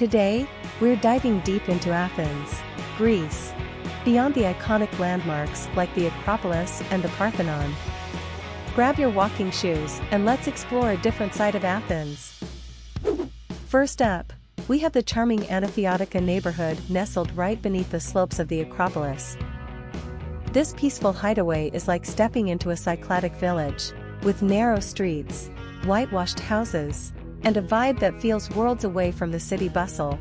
Today, we're diving deep into Athens, Greece. Beyond the iconic landmarks like the Acropolis and the Parthenon. Grab your walking shoes and let's explore a different side of Athens. First up, we have the charming Anafiotika neighborhood nestled right beneath the slopes of the Acropolis. This peaceful hideaway is like stepping into a Cycladic village, with narrow streets, whitewashed houses, and a vibe that feels worlds away from the city bustle.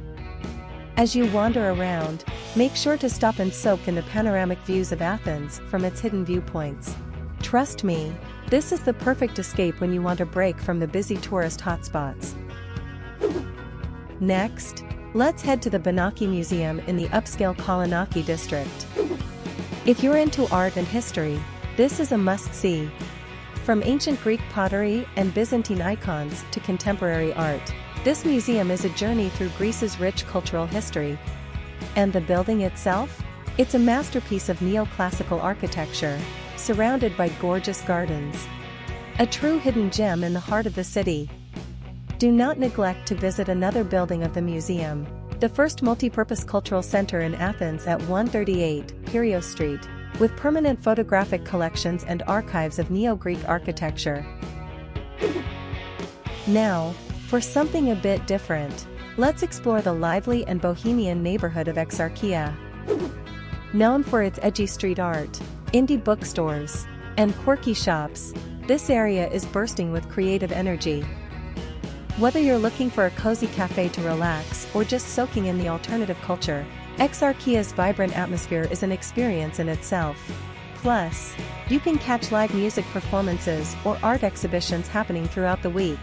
As you wander around, make sure to stop and soak in the panoramic views of Athens from its hidden viewpoints. Trust me, this is the perfect escape when you want a break from the busy tourist hotspots. Next, let's head to the Benaki Museum in the upscale Kerameikos district. If you're into art and history, this is a must-see. From ancient Greek pottery and Byzantine icons to contemporary art, this museum is a journey through Greece's rich cultural history. And the building itself? It's a masterpiece of neoclassical architecture, surrounded by gorgeous gardens. A true hidden gem in the heart of the city. Do not neglect to visit another building of the museum, the first multi-purpose cultural center in Athens at 138 Piraeus Street, with permanent photographic collections and archives of Neo-Greek architecture. Now, for something a bit different, let's explore the lively and bohemian neighborhood of Exarchia. Known for its edgy street art, indie bookstores, and quirky shops, this area is bursting with creative energy. Whether you're looking for a cozy cafe to relax or just soaking in the alternative culture, Exarchia's vibrant atmosphere is an experience in itself. Plus, you can catch live music performances or art exhibitions happening throughout the week.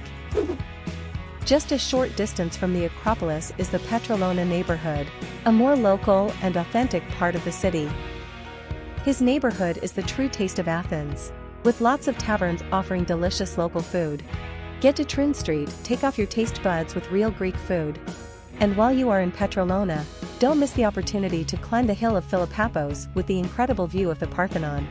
Just a short distance from the Acropolis is the Petralona neighborhood, a more local and authentic part of the city. His neighborhood is the true taste of Athens, with lots of taverns offering delicious local food. Get to Trin Street, take off your taste buds with real Greek food. And while you are in Petralona, don't miss the opportunity to climb the hill of Philippopos with the incredible view of the Parthenon.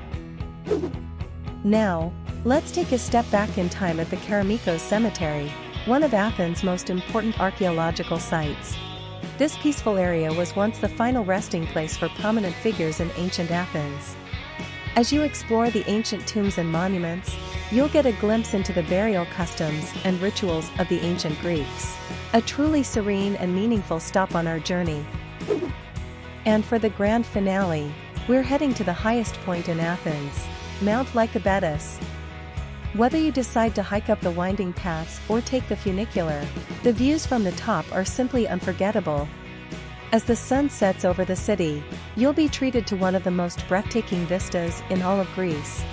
Now, let's take a step back in time at the Kerameikos Cemetery, one of Athens' most important archaeological sites. This peaceful area was once the final resting place for prominent figures in ancient Athens. As you explore the ancient tombs and monuments, you'll get a glimpse into the burial customs and rituals of the ancient Greeks. A truly serene and meaningful stop on our journey. And for the grand finale, we're heading to the highest point in Athens, Mount Lycabettus. Whether you decide to hike up the winding paths or take the funicular, the views from the top are simply unforgettable. As the sun sets over the city, you'll be treated to one of the most breathtaking vistas in all of Greece.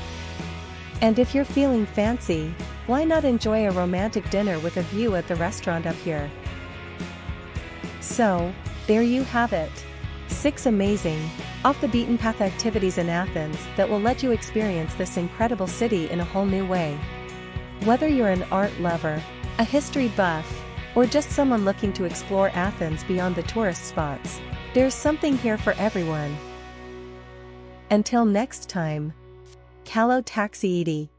And if you're feeling fancy, why not enjoy a romantic dinner with a view at the restaurant up here? So, there you have it. 6 amazing, off-the-beaten-path activities in Athens that will let you experience this incredible city in a whole new way. Whether you're an art lover, a history buff, or just someone looking to explore Athens beyond the tourist spots, there's something here for everyone. Until next time, Kallo Taxiidi.